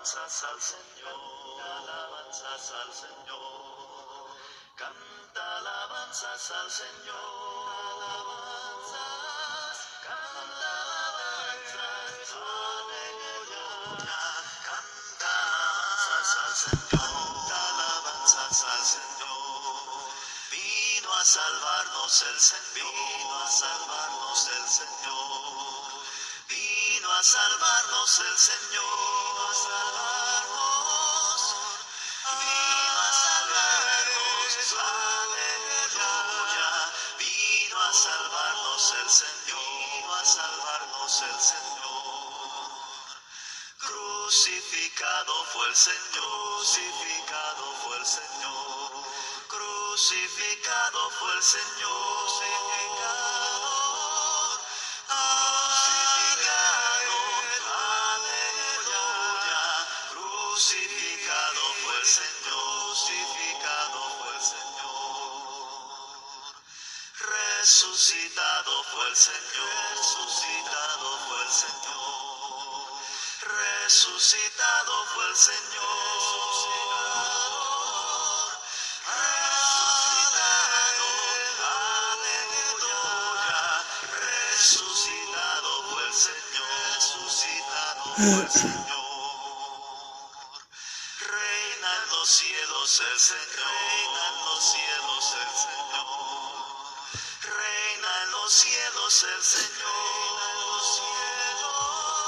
alabanzas al Señor, alabanzas al Señor. Canta alabanzas al Señor, alabanzas, canta alabanzas, aleluya. Canta alabanzas al Señor, alabanzas al Señor. Vino a salvarnos el Señor, vino a salvarnos el Señor. Vino a salvarnos el Señor, vino a salvarnos, vino a salvarnos, aleluya. Vino a salvarnos el Señor, vino a salvarnos el Señor. Crucificado fue el Señor, crucificado fue el Señor. Crucificado fue el Señor, crucificado. Crucificado fue el Señor, crucificado fue el Señor. Resucitado fue el Señor, resucitado fue el Señor. Resucitado fue el Señor, resucitado, aleluya. Resucitado fue el Señor, resucitado fue el Señor. Cielos el Señor, reina en los cielos el Señor, reina en los cielos el Señor, reina en los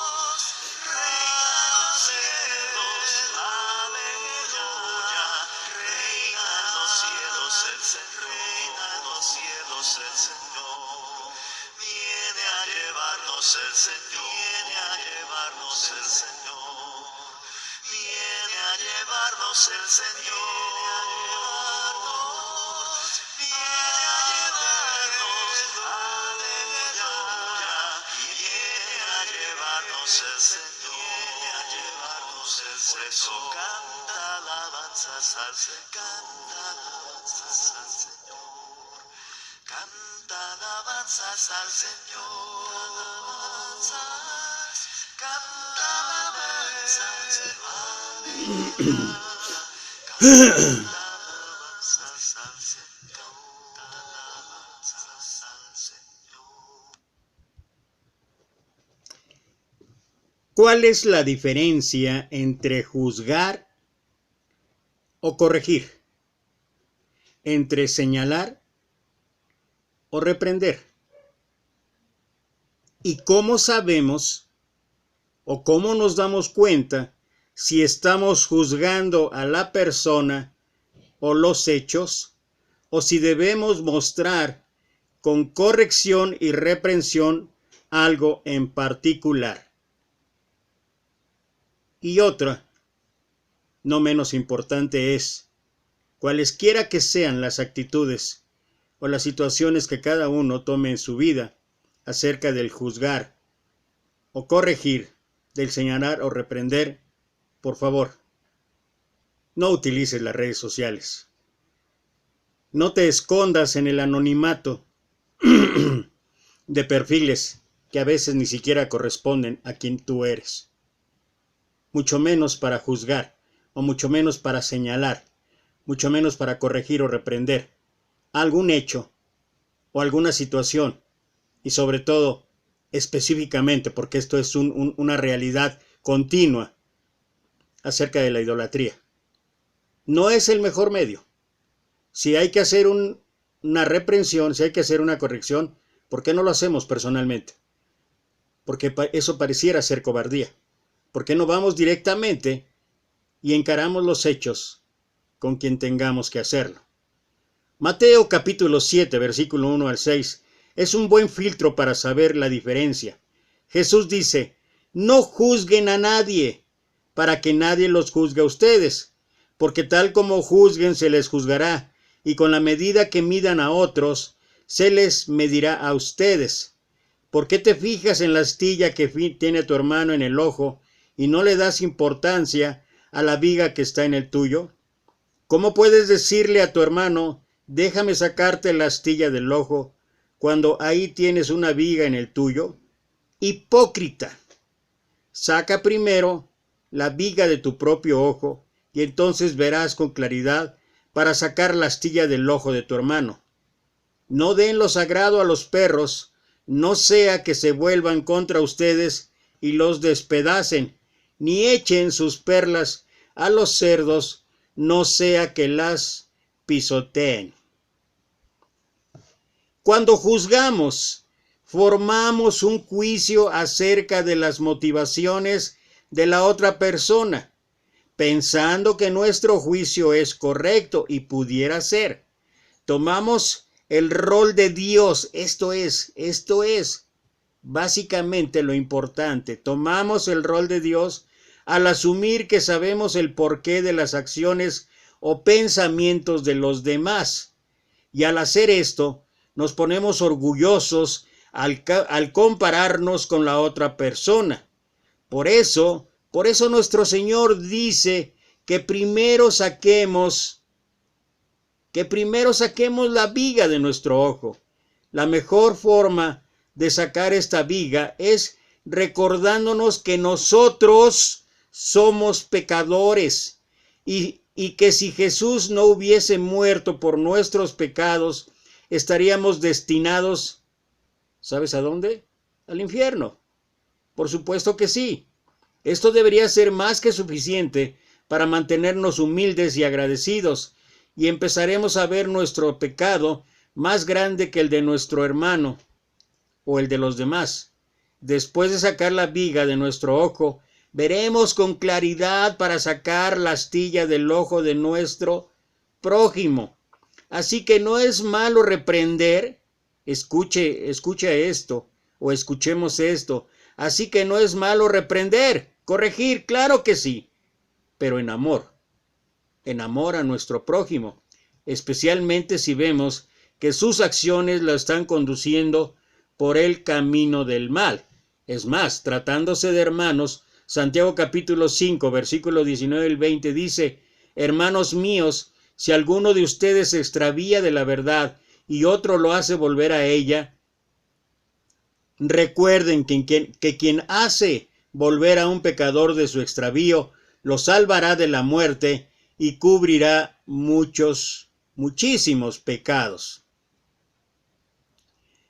cielos, reina en los cielos, aleluya, reina en los cielos el Señor, reina en los cielos el Señor, viene a llevarnos el Señor, viene a llevarnos el Señor. Viene a llevarnos el Señor, viene a llevarnos, aleluya. Viene a llevarnos el Señor, viene a llevarnos el Señor. Por eso canta alabanzas al Señor, canta alabanzas al Señor, canta alabanzas al Señor, alabanzas, canta alabanzas, aleluya. ¿Cuál es la diferencia entre juzgar o corregir? Entre señalar o reprender. ¿Y cómo sabemos o cómo nos damos cuenta si estamos juzgando a la persona o los hechos, o si debemos mostrar con corrección y reprensión algo en particular? Y otra, no menos importante, es, cualesquiera que sean las actitudes o las situaciones que cada uno tome en su vida acerca del juzgar o corregir, del señalar o reprender, por favor, no utilices las redes sociales. No te escondas en el anonimato de perfiles que a veces ni siquiera corresponden a quien tú eres. Mucho menos para juzgar, o mucho menos para señalar, mucho menos para corregir o reprender algún hecho o alguna situación, y sobre todo, específicamente, porque esto es una realidad continua acerca de la idolatría. No es el mejor medio. Si hay que hacer una reprensión, si hay que hacer una corrección, ¿por qué no lo hacemos personalmente? Porque eso pareciera ser cobardía. ¿Por qué no vamos directamente y encaramos los hechos con quien tengamos que hacerlo? Mateo capítulo 7, versículo 1 al 6, es un buen filtro para saber la diferencia. Jesús dice, no juzguen a nadie, para que nadie los juzgue a ustedes, porque tal como juzguen se les juzgará, y con la medida que midan a otros, se les medirá a ustedes. ¿Por qué te fijas en la astilla que tiene tu hermano en el ojo, y no le das importancia a la viga que está en el tuyo? ¿Cómo puedes decirle a tu hermano, déjame sacarte la astilla del ojo, cuando ahí tienes una viga en el tuyo? Hipócrita, saca primero la viga de tu propio ojo, y entonces verás con claridad para sacar la astilla del ojo de tu hermano. No den lo sagrado a los perros, no sea que se vuelvan contra ustedes y los despedacen, ni echen sus perlas a los cerdos, no sea que las pisoteen. Cuando juzgamos, formamos un juicio acerca de las motivaciones de la otra persona, pensando que nuestro juicio es correcto y pudiera ser. Tomamos el rol de Dios, esto es básicamente lo importante. Tomamos el rol de Dios al asumir que sabemos el porqué de las acciones o pensamientos de los demás. Y al hacer esto, nos ponemos orgullosos al compararnos con la otra persona. Por eso nuestro Señor dice que primero saquemos la viga de nuestro ojo. La mejor forma de sacar esta viga es recordándonos que nosotros somos pecadores y que si Jesús no hubiese muerto por nuestros pecados, estaríamos destinados, ¿sabes a dónde? Al infierno. Por supuesto que sí. Esto debería ser más que suficiente para mantenernos humildes y agradecidos, y empezaremos a ver nuestro pecado más grande que el de nuestro hermano o el de los demás. Después de sacar la viga de nuestro ojo, veremos con claridad para sacar la astilla del ojo de nuestro prójimo. Así que no es malo reprender, escuche esto, o escuchemos esto. Así que no es malo reprender, corregir, claro que sí, pero en amor a nuestro prójimo, especialmente si vemos que sus acciones lo están conduciendo por el camino del mal. Es más, tratándose de hermanos, Santiago capítulo 5, versículo 19 y 20 dice: hermanos míos, si alguno de ustedes se extravía de la verdad y otro lo hace volver a ella, recuerden que quien hace volver a un pecador de su extravío, lo salvará de la muerte y cubrirá muchísimos pecados.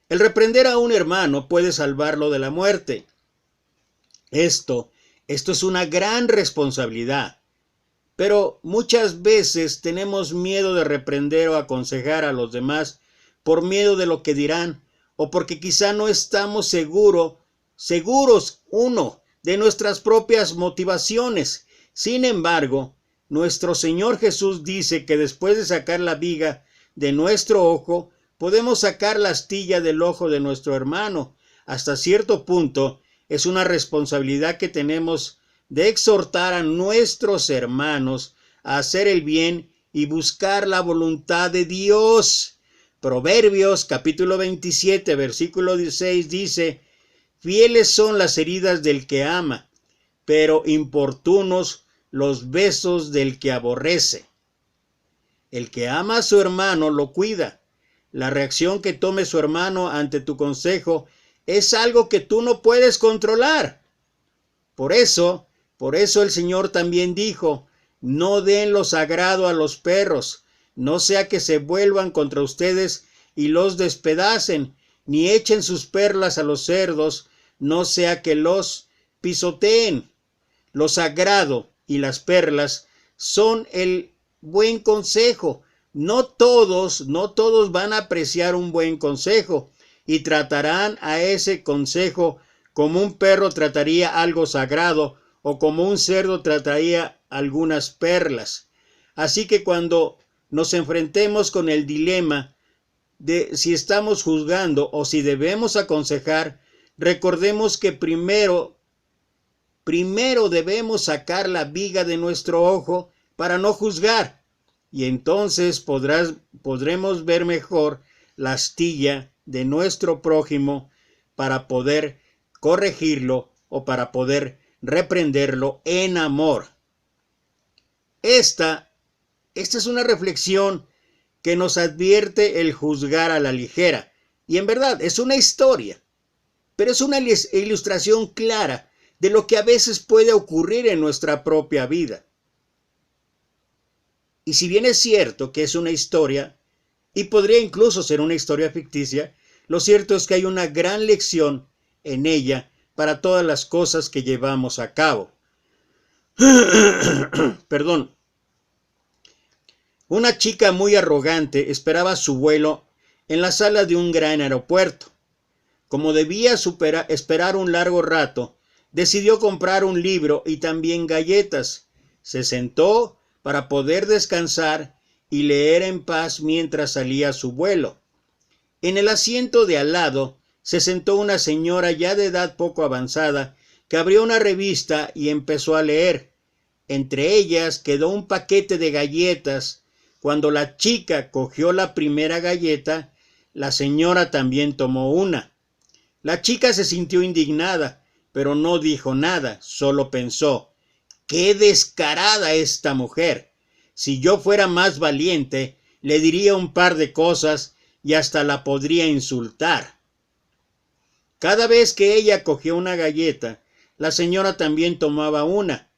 El reprender a un hermano puede salvarlo de la muerte. Esto es una gran responsabilidad, pero muchas veces tenemos miedo de reprender o aconsejar a los demás por miedo de lo que dirán, o porque quizá no estamos seguros de nuestras propias motivaciones. Sin embargo, nuestro Señor Jesús dice que después de sacar la viga de nuestro ojo, podemos sacar la astilla del ojo de nuestro hermano. Hasta cierto punto, es una responsabilidad que tenemos de exhortar a nuestros hermanos a hacer el bien y buscar la voluntad de Dios. Proverbios capítulo 27, versículo 16 dice: fieles son las heridas del que ama, pero importunos los besos del que aborrece. El que ama a su hermano lo cuida. La reacción que tome su hermano ante tu consejo es algo que tú no puedes controlar. Por eso el Señor también dijo: no den lo sagrado a los perros, no sea que se vuelvan contra ustedes y los despedacen, ni echen sus perlas a los cerdos, no sea que los pisoteen. Lo sagrado y las perlas son el buen consejo. No todos van a apreciar un buen consejo y tratarán a ese consejo como un perro trataría algo sagrado o como un cerdo trataría algunas perlas. Así que cuando nos enfrentemos con el dilema de si estamos juzgando o si debemos aconsejar, recordemos que primero debemos sacar la viga de nuestro ojo para no juzgar, y entonces podremos ver mejor la astilla de nuestro prójimo para poder corregirlo o para poder reprenderlo en amor. Esta es una reflexión que nos advierte el juzgar a la ligera, y en verdad es una historia, pero es una ilustración clara de lo que a veces puede ocurrir en nuestra propia vida. Y si bien es cierto que es una historia, y podría incluso ser una historia ficticia, lo cierto es que hay una gran lección en ella para todas las cosas que llevamos a cabo. Perdón. Una chica muy arrogante esperaba su vuelo en la sala de un gran aeropuerto. Como debía esperar un largo rato, decidió comprar un libro y también galletas. Se sentó para poder descansar y leer en paz mientras salía su vuelo. En el asiento de al lado se sentó una señora ya de edad poco avanzada que abrió una revista y empezó a leer. Entre ellas quedó un paquete de galletas. Cuando la chica cogió la primera galleta, la señora también tomó una. La chica se sintió indignada, pero no dijo nada, solo pensó: ¡qué descarada esta mujer! Si yo fuera más valiente, le diría un par de cosas y hasta la podría insultar. Cada vez que ella cogía una galleta, la señora también tomaba una.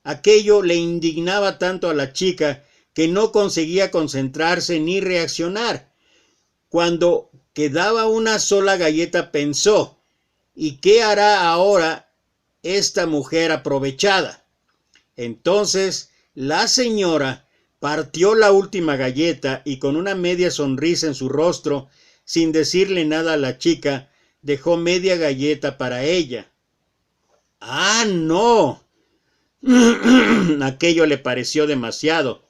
Aquello le indignaba tanto a la chica que no conseguía concentrarse ni reaccionar. Cuando quedaba una sola galleta pensó: ¿y qué hará ahora esta mujer aprovechada? Entonces la señora partió la última galleta y con una media sonrisa en su rostro, sin decirle nada a la chica, dejó media galleta para ella. ¡Ah, no! Aquello le pareció demasiado.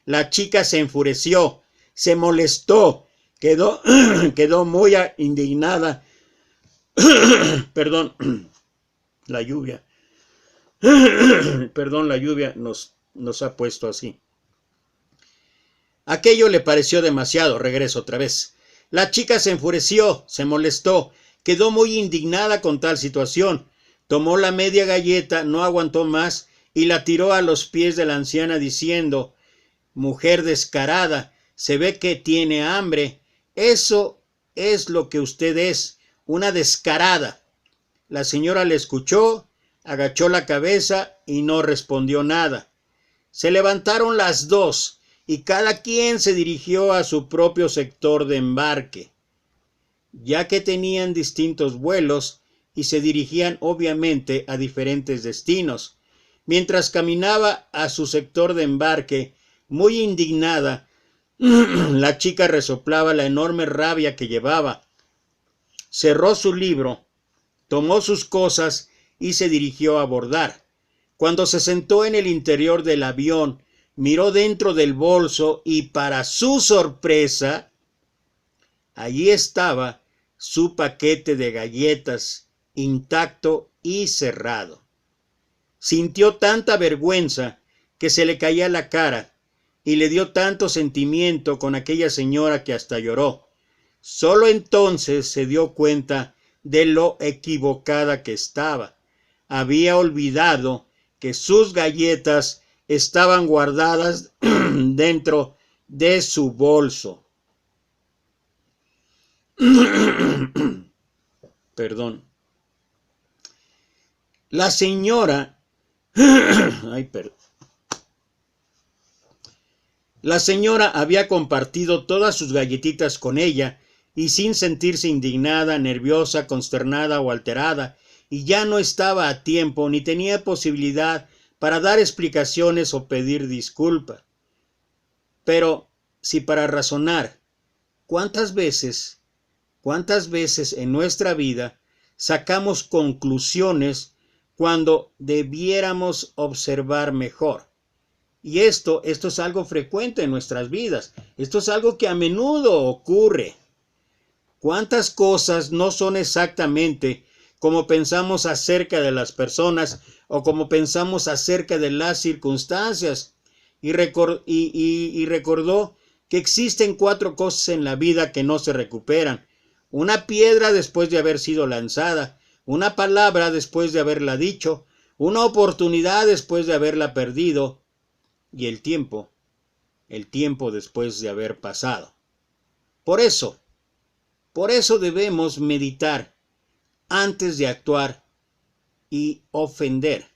La chica se enfureció, se molestó, quedó muy indignada. Perdón, la lluvia. Perdón, la lluvia nos ha puesto así. Aquello le pareció demasiado. Regreso otra vez. La chica se enfureció, se molestó, quedó muy indignada con tal situación. Tomó la media galleta, no aguantó más y la tiró a los pies de la anciana diciendo: mujer descarada, se ve que tiene hambre. Eso es lo que usted es, una descarada. La señora le escuchó, agachó la cabeza y no respondió nada. Se levantaron las dos y cada quien se dirigió a su propio sector de embarque, ya que tenían distintos vuelos y se dirigían obviamente a diferentes destinos. Mientras caminaba a su sector de embarque, muy indignada, la chica resoplaba la enorme rabia que llevaba. Cerró su libro, tomó sus cosas y se dirigió a abordar. Cuando se sentó en el interior del avión, miró dentro del bolso y, para su sorpresa, allí estaba su paquete de galletas, intacto y cerrado. Sintió tanta vergüenza que se le caía la cara y le dio tanto sentimiento con aquella señora que hasta lloró. Solo entonces se dio cuenta de lo equivocada que estaba. Había olvidado que sus galletas estaban guardadas dentro de su bolso. Perdón. La señora... La señora había compartido todas sus galletitas con ella y sin sentirse indignada, nerviosa, consternada o alterada, y ya no estaba a tiempo ni tenía posibilidad para dar explicaciones o pedir disculpa. Pero si para razonar, ¿cuántas veces en nuestra vida sacamos conclusiones cuando debiéramos observar mejor? Y esto es algo frecuente en nuestras vidas. Esto es algo que a menudo ocurre. ¿Cuántas cosas no son exactamente como pensamos acerca de las personas o como pensamos acerca de las circunstancias? Y recordó que existen 4 cosas en la vida que no se recuperan: una piedra después de haber sido lanzada, una palabra después de haberla dicho, una oportunidad después de haberla perdido, y el tiempo después de haber pasado. Por eso debemos meditar antes de actuar y ofender.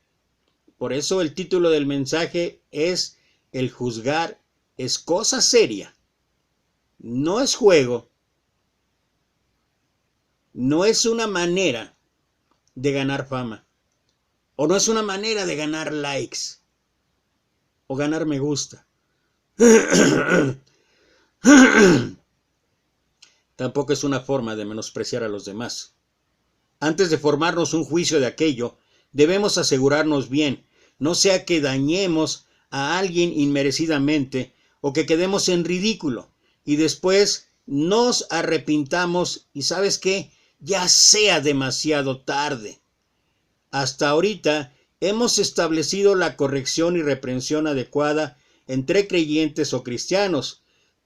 Por eso el título del mensaje es: el juzgar es cosa seria. No es juego. No es una manera de ganar fama. O no es una manera de ganar likes. O ganar me gusta. Tampoco es una forma de menospreciar a los demás. Antes de formarnos un juicio de aquello, debemos asegurarnos bien, no sea que dañemos a alguien inmerecidamente o que quedemos en ridículo y después nos arrepintamos y ¿sabes qué? Ya sea demasiado tarde. Hasta ahorita hemos establecido la corrección y reprensión adecuada entre creyentes o cristianos.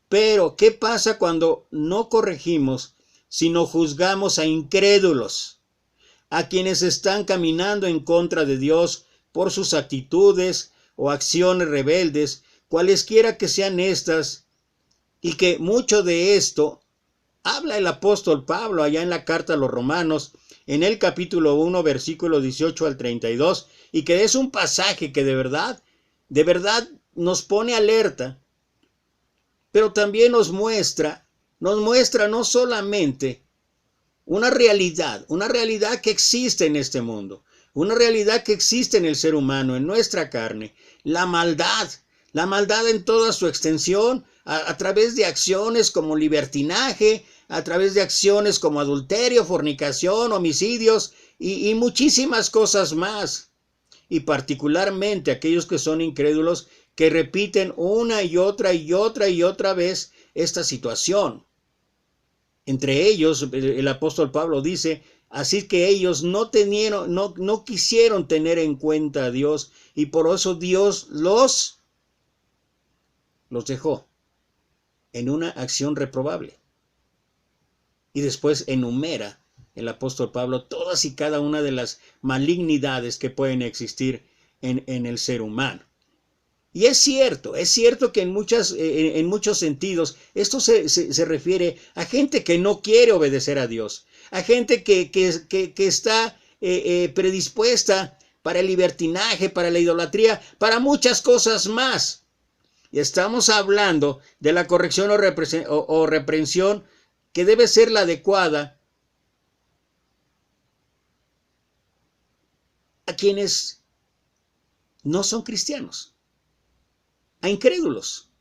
Pero, ¿qué pasa cuando no corregimos, sino juzgamos a incrédulos, a quienes están caminando en contra de Dios por sus actitudes o acciones rebeldes, cualesquiera que sean estas, y que mucho de esto habla el apóstol Pablo allá en la carta a los Romanos, en el capítulo 1, versículo 18 al 32, y que es un pasaje que de verdad nos pone alerta, pero también nos muestra no solamente una realidad que existe en este mundo, una realidad que existe en el ser humano, en nuestra carne, la maldad en toda su extensión, a través de acciones como libertinaje, a través de acciones como adulterio, fornicación, homicidios y muchísimas cosas más. Y particularmente aquellos que son incrédulos, que repiten una y otra vez esta situación. Entre ellos, el apóstol Pablo dice: así que ellos no quisieron tener en cuenta a Dios, y por eso Dios los dejó en una acción reprobable. Y después enumera el apóstol Pablo todas y cada una de las malignidades que pueden existir en el ser humano. Y es cierto que en muchos sentidos esto se refiere a gente que no quiere obedecer a Dios, a gente que está predispuesta para el libertinaje, para la idolatría, para muchas cosas más. Y estamos hablando de la corrección o reprensión que debe ser la adecuada a quienes no son cristianos, a incrédulos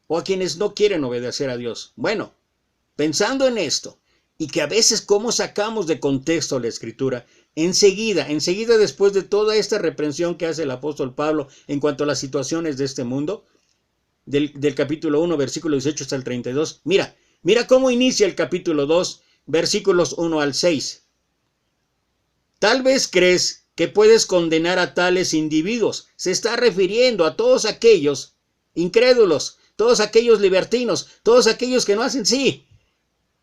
o a quienes no quieren obedecer a Dios. Bueno, pensando en esto y que a veces cómo sacamos de contexto la escritura, enseguida después de toda esta reprensión que hace el apóstol Pablo en cuanto a las situaciones de este mundo, del capítulo 1, versículo 18 hasta el 32, mira cómo inicia el capítulo 2, versículos 1 al 6. Tal vez crees que puedes condenar a tales individuos. Se está refiriendo a todos aquellos incrédulos, todos aquellos libertinos, todos aquellos que no hacen sí.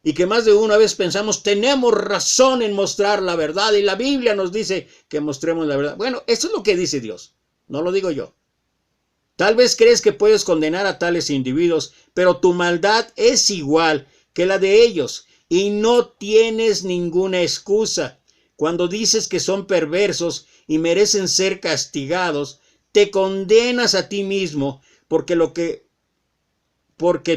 Y que más de una vez pensamos, tenemos razón en mostrar la verdad, y la Biblia nos dice que mostremos la verdad. Bueno, esto es lo que dice Dios, no lo digo yo. Tal vez crees que puedes condenar a tales individuos, pero tu maldad es igual que la de ellos y no tienes ninguna excusa. Cuando dices que son perversos y merecen ser castigados, te condenas a ti mismo, porque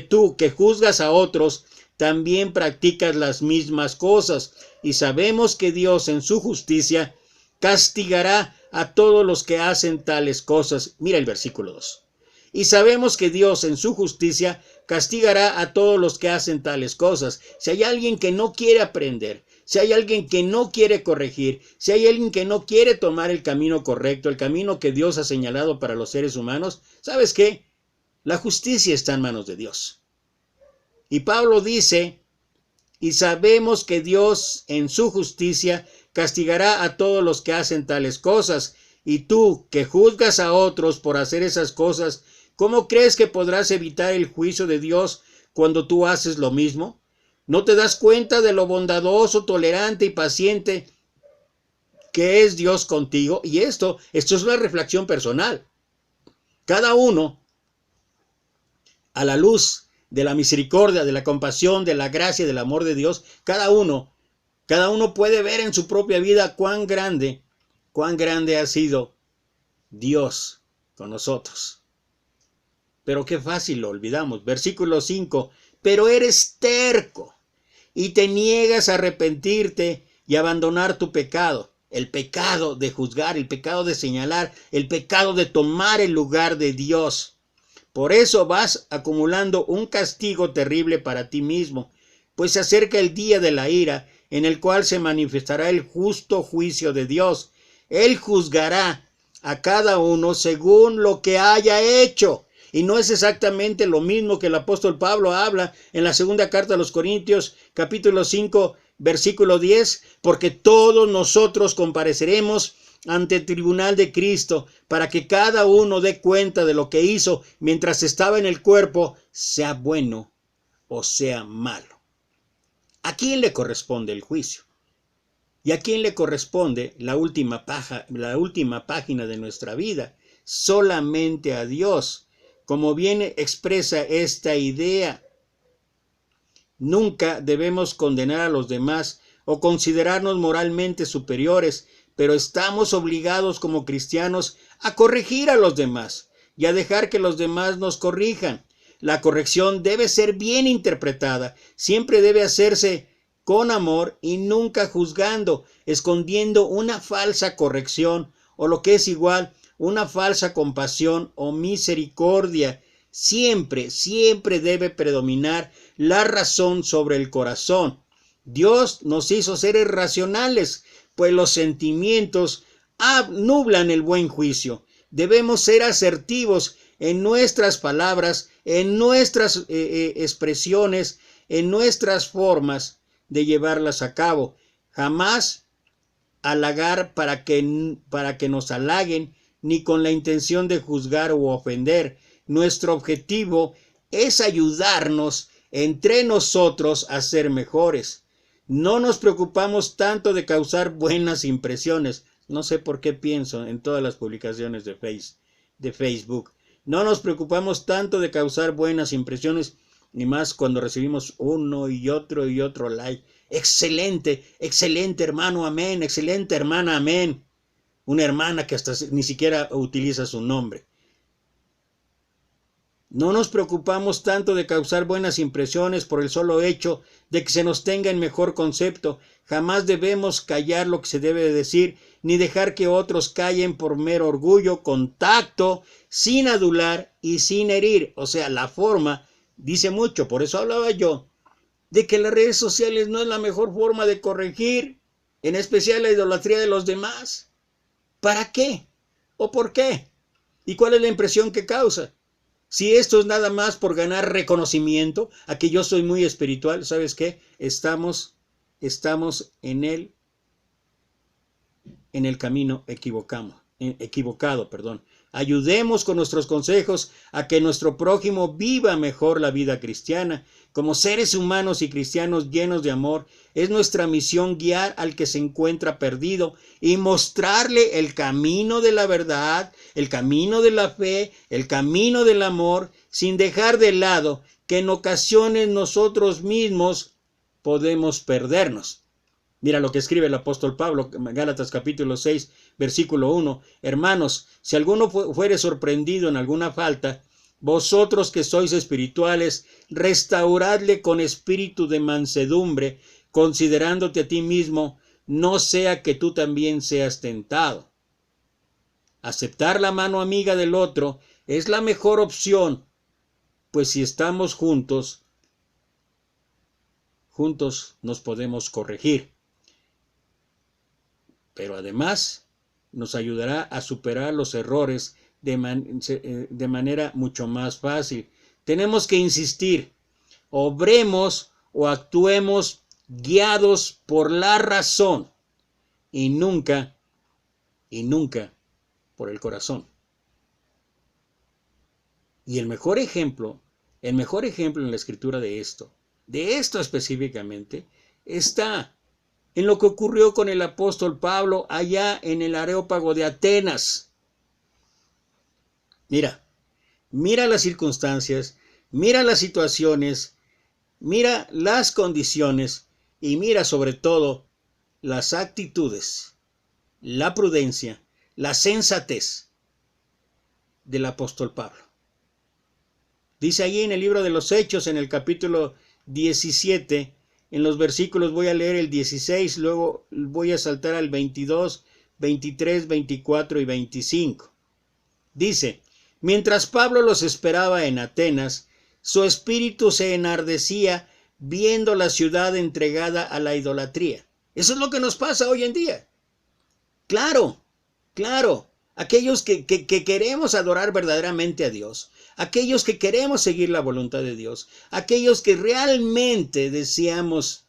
tú que juzgas a otros también practicas las mismas cosas, y sabemos que Dios en su justicia castigará a todos los que hacen tales cosas. Mira el versículo 2. Y sabemos que Dios en su justicia castigará a todos los que hacen tales cosas. Si hay alguien que no quiere aprender, si hay alguien que no quiere corregir, si hay alguien que no quiere tomar el camino correcto, el camino que Dios ha señalado para los seres humanos, ¿sabes qué? La justicia está en manos de Dios. Y Pablo dice: y sabemos que Dios en su justicia castigará a todos los que hacen tales cosas. Y tú, que juzgas a otros por hacer esas cosas, ¿cómo crees que podrás evitar el juicio de Dios cuando tú haces lo mismo? ¿No te das cuenta de lo bondadoso, tolerante y paciente que es Dios contigo? Y esto es una reflexión personal. Cada uno, a la luz de la misericordia, de la compasión, de la gracia, del amor de Dios, cada uno puede ver en su propia vida cuán grande cuán grande ha sido Dios con nosotros. Pero qué fácil lo olvidamos. Versículo 5. Pero eres terco y te niegas a arrepentirte y abandonar tu pecado. El pecado de juzgar, el pecado de señalar, el pecado de tomar el lugar de Dios. Por eso vas acumulando un castigo terrible para ti mismo, pues se acerca el día de la ira, en el cual se manifestará el justo juicio de Dios. Él juzgará a cada uno según lo que haya hecho. Y no es exactamente lo mismo que el apóstol Pablo habla en la segunda carta a los Corintios, capítulo 5, versículo 10, porque todos nosotros compareceremos ante el tribunal de Cristo para que cada uno dé cuenta de lo que hizo mientras estaba en el cuerpo, sea bueno o sea malo. ¿A quién le corresponde el juicio? ¿Y a quién le corresponde la última página de nuestra vida? Solamente a Dios. Como bien expresa esta idea, nunca debemos condenar a los demás o considerarnos moralmente superiores, pero estamos obligados como cristianos a corregir a los demás y a dejar que los demás nos corrijan. La corrección debe ser bien interpretada, siempre debe hacerse con amor y nunca juzgando, escondiendo una falsa corrección o lo que es igual, una falsa compasión o misericordia. Siempre, siempre debe predominar la razón sobre el corazón. Dios nos hizo seres racionales, pues los sentimientos nublan el buen juicio. Debemos ser asertivos en nuestras palabras, en nuestras expresiones, en nuestras formas de llevarlas a cabo. Jamás halagar para que nos halaguen, ni con la intención de juzgar u ofender. Nuestro objetivo es ayudarnos entre nosotros a ser mejores. No nos preocupamos tanto de causar buenas impresiones. No sé por qué pienso en todas las publicaciones de Facebook. No nos preocupamos tanto de causar buenas impresiones, ni más cuando recibimos uno y otro like. Excelente, excelente hermano, amén. Excelente hermana, amén. Una hermana que hasta ni siquiera utiliza su nombre. No nos preocupamos tanto de causar buenas impresiones por el solo hecho de que se nos tenga en mejor concepto. Jamás debemos callar lo que se debe de decir, ni dejar que otros callen por mero orgullo, con tacto, sin adular y sin herir. O sea, la forma dice mucho. Por eso hablaba yo de que las redes sociales no es la mejor forma de corregir, en especial la idolatría de los demás. ¿Para qué? ¿O por qué? ¿Y cuál es la impresión que causa? Si esto es nada más por ganar reconocimiento, a que yo soy muy espiritual, ¿sabes qué? Estamos en el camino equivocado. Ayudemos con nuestros consejos a que nuestro prójimo viva mejor la vida cristiana. Como seres humanos y cristianos llenos de amor, es nuestra misión guiar al que se encuentra perdido y mostrarle el camino de la verdad, el camino de la fe, el camino del amor, sin dejar de lado que en ocasiones nosotros mismos podemos perdernos. Mira lo que escribe el apóstol Pablo, Gálatas capítulo 6, versículo 1. Hermanos, si alguno fuere sorprendido en alguna falta, vosotros que sois espirituales, restauradle con espíritu de mansedumbre, considerándote a ti mismo, no sea que tú también seas tentado. Aceptar la mano amiga del otro es la mejor opción, pues si estamos juntos nos podemos corregir. Pero además nos ayudará a superar los errores de manera mucho más fácil. Tenemos que insistir, obremos o actuemos guiados por la razón y nunca por el corazón. Y el mejor ejemplo en la escritura de esto específicamente, está en lo que ocurrió con el apóstol Pablo allá en el Areópago de Atenas. Mira las circunstancias, mira las situaciones, mira las condiciones y mira sobre todo las actitudes la prudencia, la sensatez del apóstol Pablo. Dice allí en el libro de los Hechos, en el capítulo 17, en los versículos, voy a leer el 16, luego voy a saltar al 22, 23, 24 y 25. Dice: mientras Pablo los esperaba en Atenas, su espíritu se enardecía viendo la ciudad entregada a la idolatría. Eso es lo que nos pasa hoy en día. Claro, aquellos que queremos adorar verdaderamente a Dios, aquellos que queremos seguir la voluntad de Dios, aquellos que realmente deseamos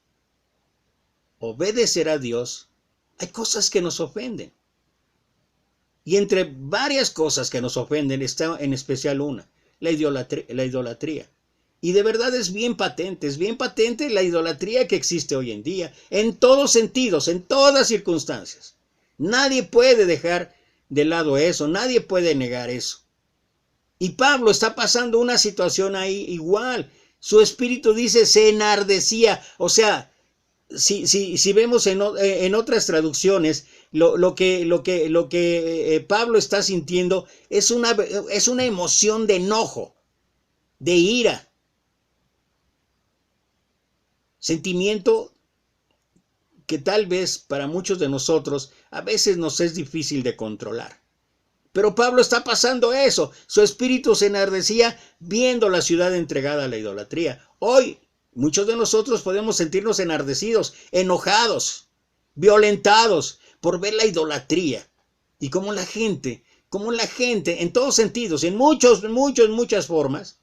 obedecer a Dios, hay cosas que nos ofenden. Y entre varias cosas que nos ofenden está en especial una, la idolatría. Y de verdad es bien patente la idolatría que existe hoy en día, en todos sentidos, en todas circunstancias. Nadie puede dejar de lado eso, nadie puede negar eso. Y Pablo está pasando una situación ahí igual. Su espíritu, dice, se enardecía. O sea, si vemos en otras traducciones, lo que Pablo está sintiendo es una emoción de enojo, de ira. Sentimiento que tal vez para muchos de nosotros a veces nos es difícil de controlar. Pero Pablo está pasando eso. Su espíritu se enardecía viendo la ciudad entregada a la idolatría. Hoy muchos de nosotros podemos sentirnos enardecidos, enojados, violentados por ver la idolatría. Y como la gente, en todos sentidos, en muchas formas,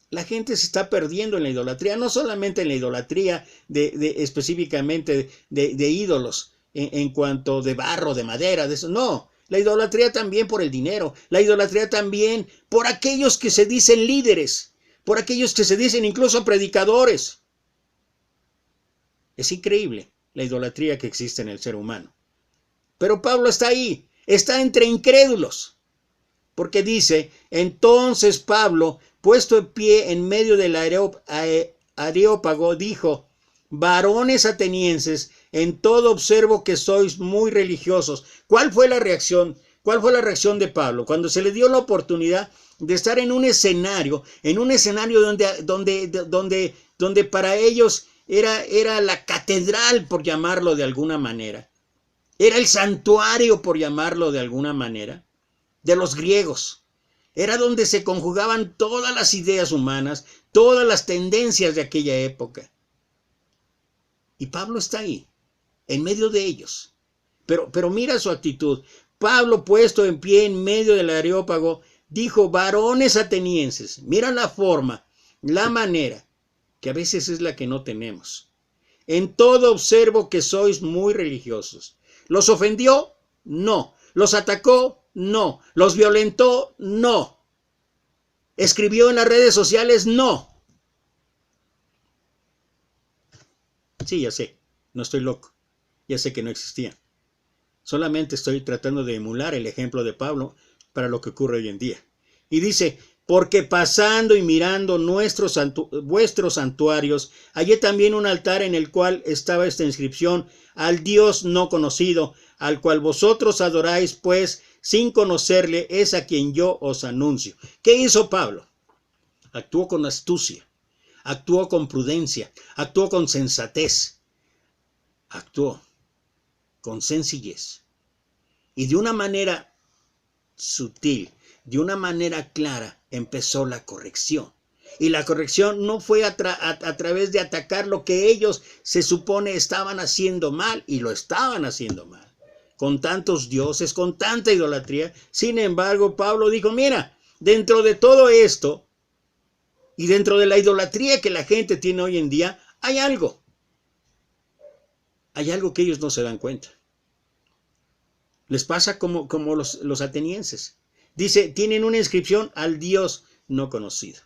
la gente se está perdiendo en la idolatría, no solamente en la idolatría específicamente de ídolos, en cuanto de barro, de madera, de eso, no. La idolatría también por el dinero, la idolatría también por aquellos que se dicen líderes, por aquellos que se dicen incluso predicadores. Es increíble la idolatría que existe en el ser humano. Pero Pablo está ahí, está entre incrédulos, porque dice: entonces Pablo, puesto en pie en medio del Areópago, dijo: varones atenienses, en todo observo que sois muy religiosos. ¿Cuál fue la reacción? ¿Cuál fue la reacción de Pablo? Cuando se le dio la oportunidad de estar en un escenario donde para ellos era la catedral, por llamarlo de alguna manera. Era el santuario, por llamarlo de alguna manera, de los griegos. Era donde se conjugaban todas las ideas humanas, todas las tendencias de aquella época. Y Pablo está ahí, en medio de ellos. Pero mira su actitud. Pablo, puesto en pie en medio del Areópago, dijo: varones atenienses. Mira la forma, la manera, que a veces es la que no tenemos. En todo observo que sois muy religiosos. ¿Los ofendió? No. ¿Los atacó? No. ¿Los violentó? No. ¿Escribió en las redes sociales? No. Sí, ya sé, no estoy loco. Ya sé que no existían. Solamente estoy tratando de emular el ejemplo de Pablo para lo que ocurre hoy en día. Y dice: porque pasando y mirando vuestros santuarios, hallé también un altar en el cual estaba esta inscripción: al Dios no conocido, al cual vosotros adoráis, pues sin conocerle es a quien yo os anuncio. ¿Qué hizo Pablo? Actuó con astucia, actuó con prudencia, actuó con sensatez, actuó con sencillez. Y de una manera sutil, de una manera clara, empezó la corrección. Y la corrección no fue a través de atacar lo que ellos se supone estaban haciendo mal, y lo estaban haciendo mal, con tantos dioses, con tanta idolatría. Sin embargo, Pablo dijo: mira, dentro de todo esto y dentro de la idolatría que la gente tiene hoy en día, hay algo que ellos no se dan cuenta. Les pasa como los atenienses. Dice: tienen una inscripción al Dios no conocido,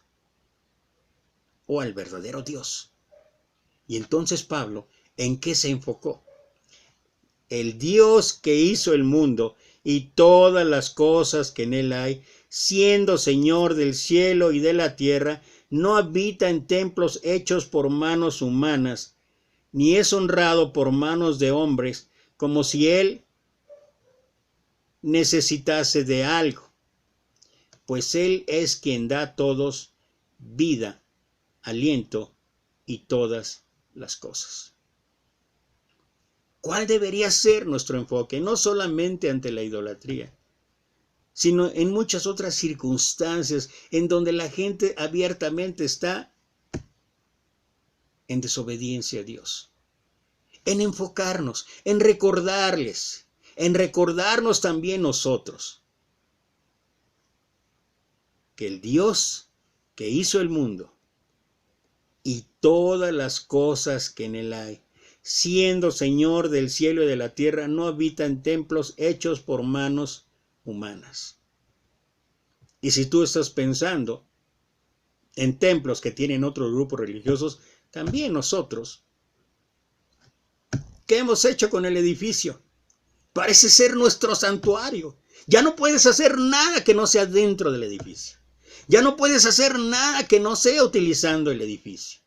o al verdadero Dios. Y entonces Pablo, ¿en qué se enfocó? El Dios que hizo el mundo y todas las cosas que en él hay, siendo Señor del cielo y de la tierra, no habita en templos hechos por manos humanas, ni es honrado por manos de hombres, como si él necesitase de algo, pues Él es quien da a todos vida, aliento y todas las cosas. ¿Cuál debería ser nuestro enfoque? No solamente ante la idolatría, sino en muchas otras circunstancias en donde la gente abiertamente está en desobediencia a Dios. En enfocarnos, en recordarles, en recordarnos también nosotros que el Dios que hizo el mundo y todas las cosas que en él hay, siendo Señor del cielo y de la tierra, no habita en templos hechos por manos humanas. Y si tú estás pensando en templos que tienen otros grupos religiosos, también nosotros, ¿qué hemos hecho con el edificio? Parece ser nuestro santuario. Ya no puedes hacer nada que no sea dentro del edificio. Ya no puedes hacer nada que no sea utilizando el edificio.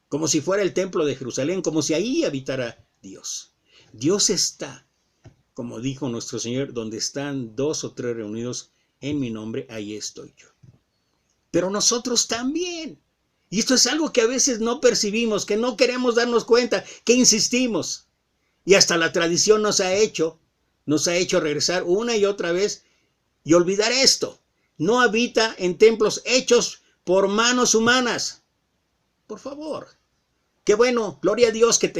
Como si fuera el templo de Jerusalén, como si ahí habitara Dios. Dios está, como dijo nuestro Señor, donde están 2 o 3 reunidos en mi nombre, ahí estoy yo. Pero nosotros también. Y esto es algo que a veces no percibimos, que no queremos darnos cuenta, que insistimos. Y hasta la tradición nos ha hecho regresar una y otra vez y olvidar esto. No habita en templos hechos por manos humanas. Por favor. Qué bueno, gloria a Dios que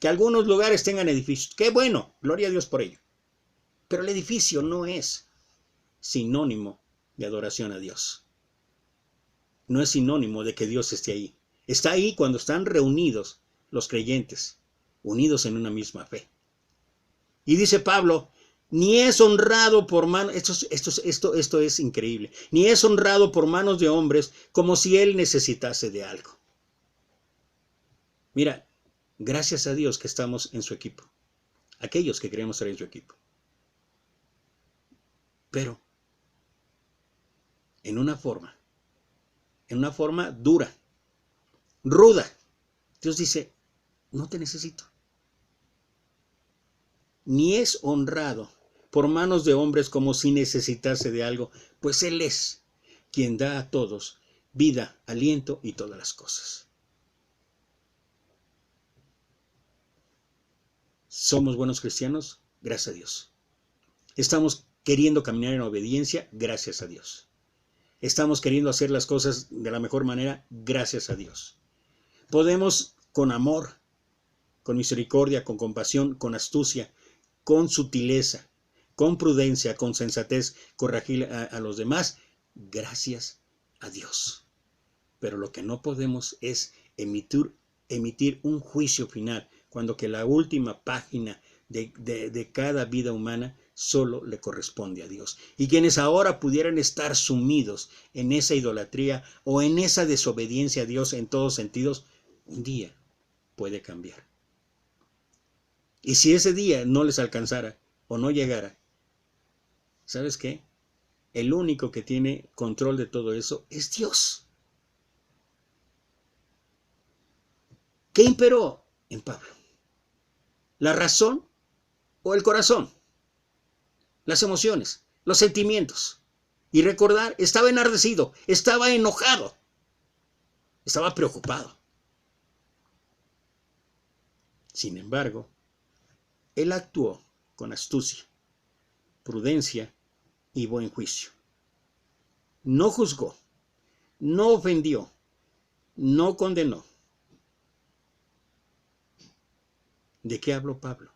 algunos lugares tengan edificios. Qué bueno, gloria a Dios por ello. Pero el edificio no es sinónimo de adoración a Dios. No es sinónimo de que Dios esté ahí. Está ahí cuando están reunidos los creyentes, unidos en una misma fe. Y dice Pablo, ni es honrado por manos, esto es increíble, ni es honrado por manos de hombres como si él necesitase de algo. Mira, gracias a Dios que estamos en su equipo, aquellos que queremos estar en su equipo. Pero en una forma dura, ruda, Dios dice, no te necesito. Ni es honrado por manos de hombres como si necesitase de algo, pues Él es quien da a todos vida, aliento y todas las cosas. ¿Somos buenos cristianos? Gracias a Dios. ¿Estamos queriendo caminar en obediencia? Gracias a Dios. ¿Estamos queriendo hacer las cosas de la mejor manera? Gracias a Dios. Podemos con amor, con misericordia, con compasión, con astucia, con sutileza, con prudencia, con sensatez, corregir a los demás, gracias a Dios. Pero lo que no podemos es emitir un juicio final, cuando que la última página de cada vida humana solo le corresponde a Dios. Y quienes ahora pudieran estar sumidos en esa idolatría o en esa desobediencia a Dios en todos sentidos, un día puede cambiar. Y si ese día no les alcanzara o no llegara, ¿sabes qué? El único que tiene control de todo eso es Dios. ¿Qué imperó en Pablo? ¿La razón o el corazón? Las emociones, los sentimientos. Y recordar, estaba enardecido, estaba enojado, estaba preocupado. Sin embargo, él actuó con astucia, prudencia y buen juicio. No juzgó, no ofendió, no condenó. ¿De qué habló Pablo?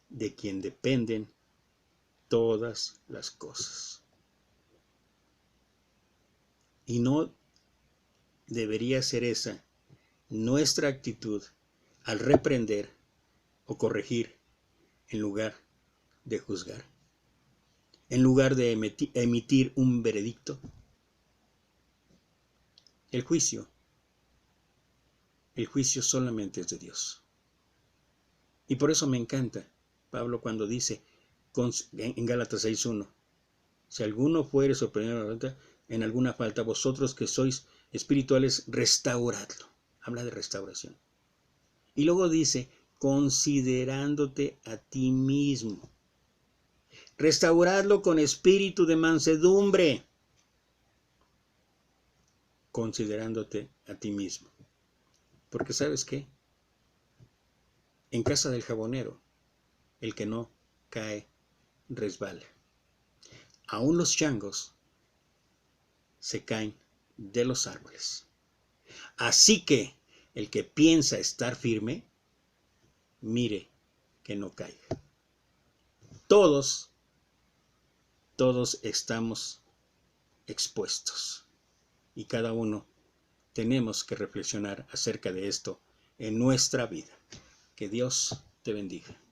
De quien dependen todas las cosas. Y no debería ser esa nuestra actitud al reprender o corregir en lugar de juzgar, en lugar de emitir un veredicto. El juicio solamente es de Dios. Y por eso me encanta Pablo cuando dice en Gálatas 6:1, si alguno fuere sorprendido en alguna falta, vosotros que sois espirituales, restauradlo. Habla de restauración. Y luego dice, considerándote a ti mismo. Restauradlo con espíritu de mansedumbre, considerándote a ti mismo. Porque ¿sabes qué? En casa del jabonero, el que no cae, resbala. Aún los changos se caen de los árboles. Así que el que piensa estar firme, mire que no caiga. Todos estamos expuestos y cada uno tenemos que reflexionar acerca de esto en nuestra vida. Que Dios te bendiga.